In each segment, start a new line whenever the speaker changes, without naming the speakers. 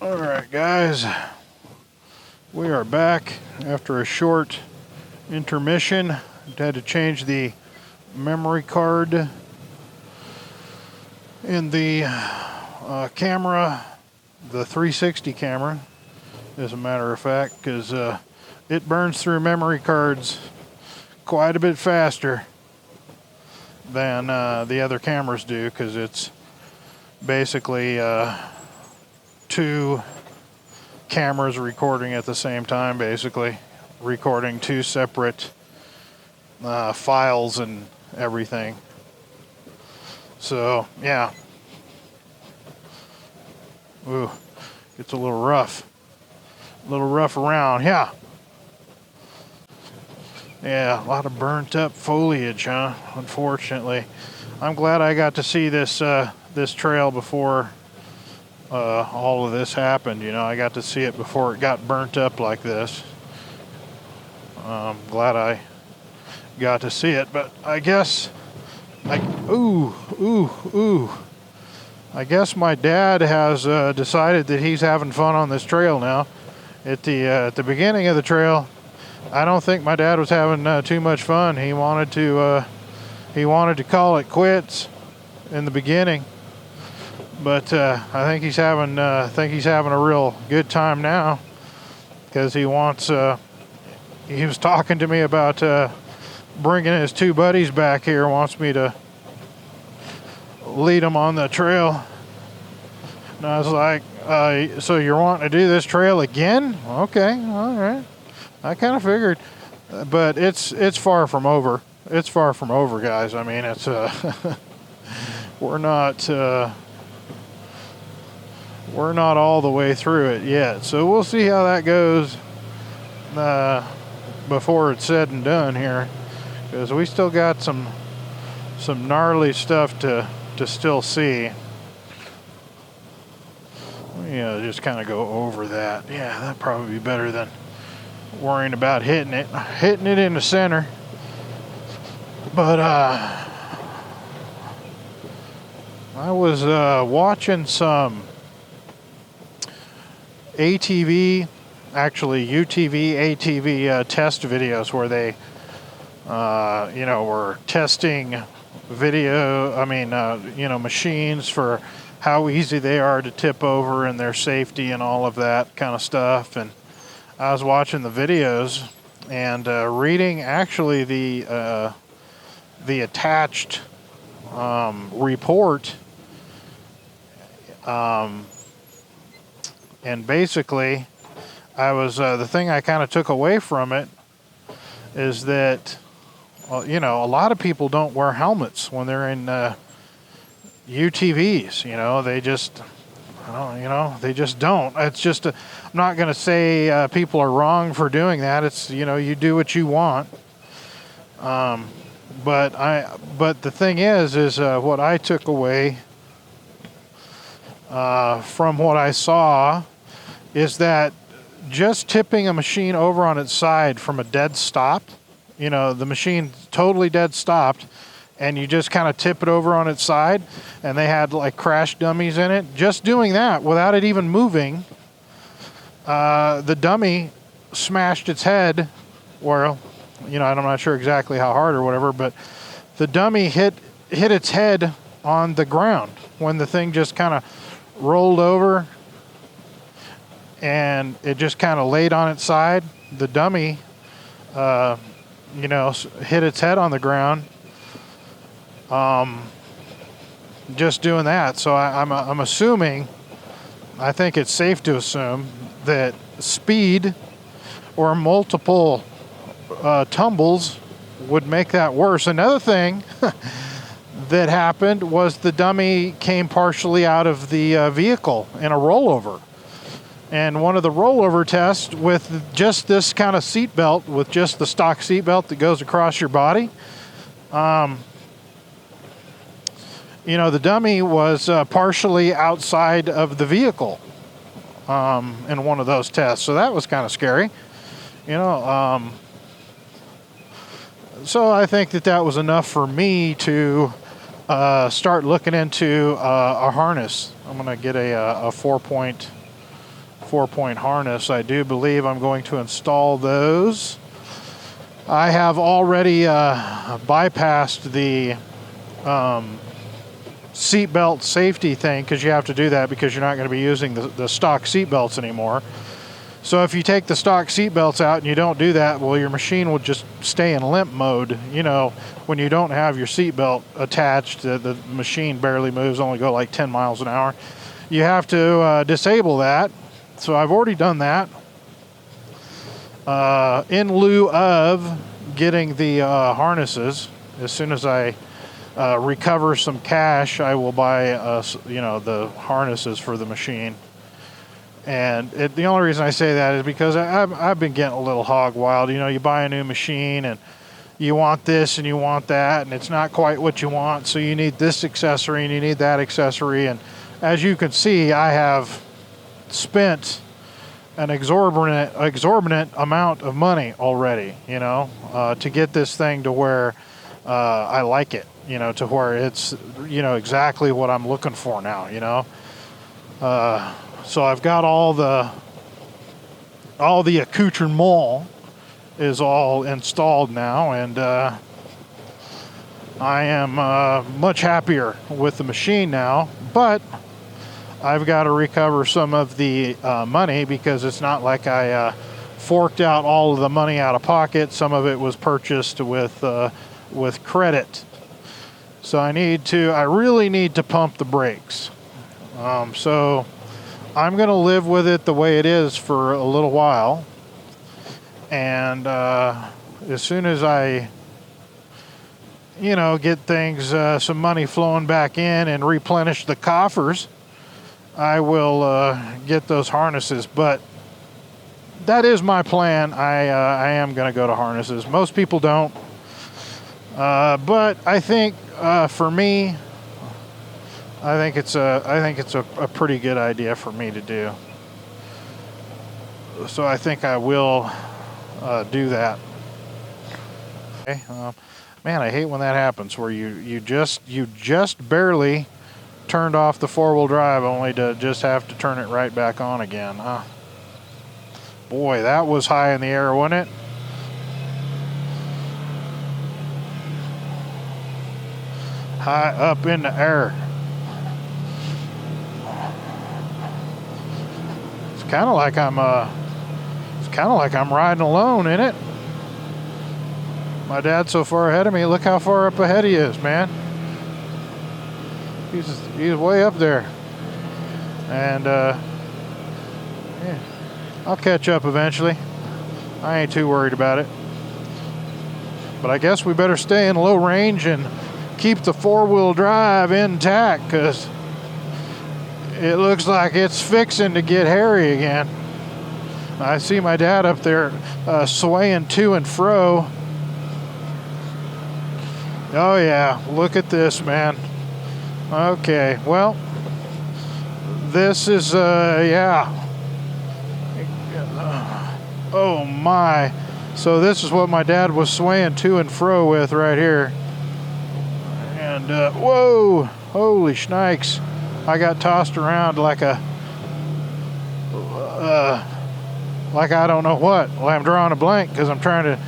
Alright guys, we are back after a short intermission. Had to change the memory card in the camera, the 360 camera, as a matter of fact, because it burns through memory cards quite a bit faster than the other cameras do, because it's basically two cameras recording at the same time, basically recording two separate files and everything. So yeah, ooh, it's a little rough around. Yeah, a lot of burnt up foliage, huh? Unfortunately, I'm glad I got to see this this trail before all of this happened. You know, I got to see it before it got burnt up like this. I'm glad I got to see it, but I guess, I guess my dad has decided that he's having fun on this trail now. At the beginning of the trail, I don't think my dad was having too much fun. He wanted to call it quits in the beginning. But I think he's having a real good time now, because he wants. He was talking to me about bringing his two buddies back here. Wants me to lead them on the trail. And I was like, "So you're wanting to do this trail again? Okay, all right." I kind of figured, but it's far from over. It's far from over, guys. I mean, it's we're not. We're not all the way through it yet, so we'll see how that goes before it's said and done here, because we still got some gnarly stuff to still see. Yeah, just kind of go over that. Yeah, that'd probably be better than worrying about hitting it in the center. But I was watching some UTV ATV test videos where they were testing machines for how easy they are to tip over and their safety and all of that kind of stuff. And I was watching the videos and reading actually the attached report. And basically, I was the thing I kind of took away from it is that, a lot of people don't wear helmets when they're in UTVs. They just, they just don't. It's just, I'm not going to say people are wrong for doing that. It's, you do what you want. But the thing is what I took away from what I saw is that just tipping a machine over on its side from a dead stop, the machine totally dead stopped, and you just kind of tip it over on its side, and they had like crash dummies in it. Just doing that without it even moving, the dummy smashed its head, or, I'm not sure exactly how hard or whatever, but the dummy hit its head on the ground when the thing just kind of rolled over. And it just kind of laid on its side. The dummy, hit its head on the ground. Just doing that. So I'm assuming, I think it's safe to assume that speed or multiple tumbles would make that worse. Another thing that happened was the dummy came partially out of the vehicle in a rollover. And one of the rollover tests with just this kind of seat belt, with just the stock seat belt that goes across your body, the dummy was partially outside of the vehicle in one of those tests. So that was kind of scary, So I think that was enough for me to start looking into a harness. I'm going to get a 4-point 4-point harness. I do believe I'm going to install those. I have already bypassed the seatbelt safety thing, because you have to do that because you're not going to be using the stock seatbelts anymore. So if you take the stock seatbelts out and you don't do that, well, your machine will just stay in limp mode. You know, when you don't have your seatbelt attached, the machine barely moves, only go like 10 miles an hour. You have to disable that. So I've already done that. In lieu of getting the harnesses, as soon as I recover some cash, I will buy, the harnesses for the machine. And the only reason I say that is because I've been getting a little hog wild. You know, you buy a new machine and you want this and you want that, and it's not quite what you want. So you need this accessory and you need that accessory. And as you can see, I have spent an exorbitant amount of money already, you know, to get this thing to where I like it, you know, to where it's, you know, exactly what I'm looking for now, you know. So I've got all the accoutrement is all installed now, and I am much happier with the machine now. But I've got to recover some of the money, because it's not like I forked out all of the money out of pocket. Some of it was purchased with credit. So I really need to pump the brakes. So I'm going to live with it the way it is for a little while. And as soon as I, you know, get things, some money flowing back in and replenish the coffers, I will get those harnesses. But that is my plan. I am going to go to harnesses. Most people don't. But I think for me, I think it's a pretty good idea for me to do. So I think I will do that. Okay. Man, I hate when that happens, where you just barely turned off the 4-wheel drive, only to just have to turn it right back on again. Boy, that was high in the air, wasn't it? High up in the air. It's kind of like I'm riding alone, isn't it? My dad's so far ahead of me. Look how far up ahead he is, man. He's way up there. And yeah, I'll catch up eventually. I ain't too worried about it. But I guess we better stay in low range and keep the 4-wheel drive intact, because it looks like it's fixing to get hairy again. I see my dad up there swaying to and fro. Oh yeah, look at this, man. Okay, well, this is yeah. Oh my. So this is what my dad was swaying to and fro with right here. And whoa, holy shnikes. I got tossed around like I don't know what. Well, I'm drawing a blank because I'm trying to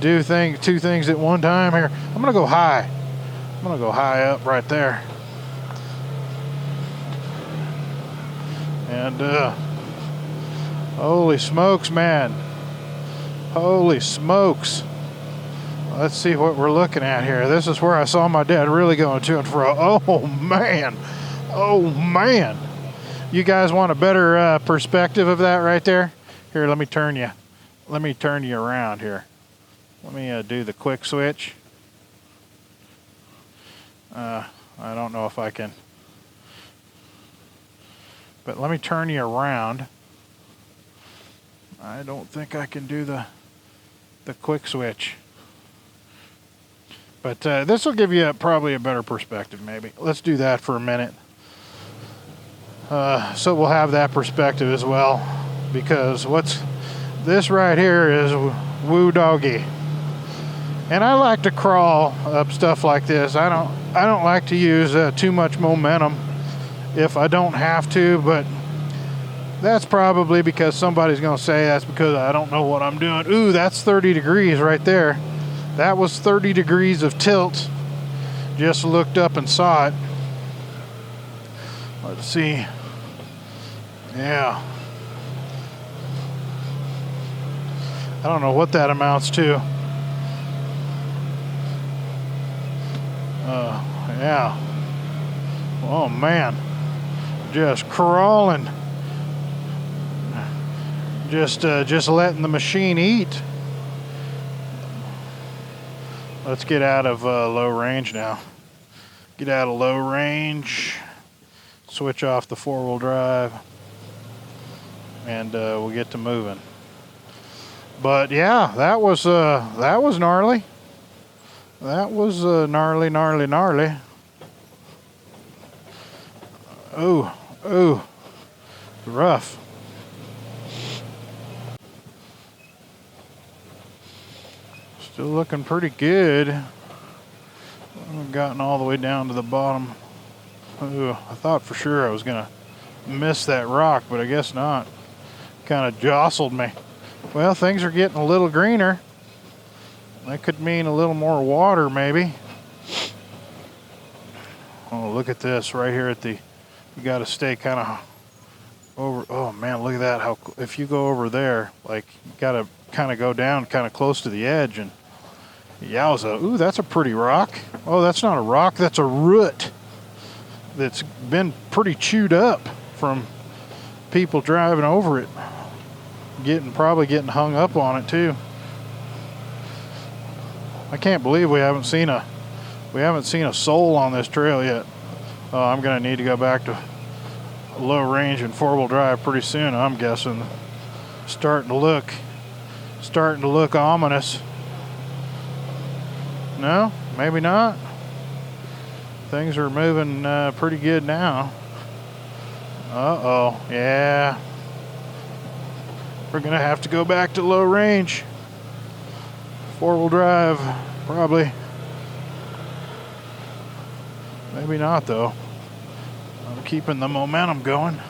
do two things at one time here. I'm gonna go high. I'm gonna go high up right there. And holy smokes, man. Holy smokes. Let's see what we're looking at here. This is where I saw my dad really going to and fro. Oh man. Oh man. You guys want a better perspective of that right there? Here, let me turn you around here. Let me do the quick switch. I don't know if I can, but let me turn you around. I don't think I can do the quick switch, but this will give you probably a better perspective. Maybe let's do that for a minute, so we'll have that perspective as well, because what's this right here is woo doggy. And I like to crawl up stuff like this. I don't like to use too much momentum if I don't have to, but That's probably because somebody's going to say that's because I don't know what I'm doing. Ooh, that's 30 degrees right there. That was 30 degrees of tilt. Just looked up and saw it. Let's see. Yeah. I don't know what that amounts to. Yeah. Oh man. Just crawling. Just letting the machine eat. Let's get out of low range now. Get out of low range. Switch off the 4-wheel drive. And we'll get to moving. But yeah, that was gnarly. That was gnarly. Oh, rough. Still looking pretty good. I haven't gotten all the way down to the bottom. Ooh, I thought for sure I was gonna miss that rock, but I guess not. Kind of jostled me. Well, things are getting a little greener. That could mean a little more water, maybe. Oh, look at this right here at the. You got to stay kind of over. Oh man, look at that! How if you go over there, like you got to kind of go down, kind of close to the edge, and yowza! Ooh, that's a pretty rock. Oh, that's not a rock. That's a root. That's been pretty chewed up from people driving over it. Probably getting hung up on it too. I can't believe we haven't seen a soul on this trail yet. Oh, I'm gonna need to go back to low range and 4-wheel drive pretty soon. I'm guessing. Starting to look ominous. No, maybe not. Things are moving pretty good now. Uh-oh, yeah. We're gonna have to go back to low range. 4-wheel drive, probably. Maybe not though. I'm keeping the momentum going.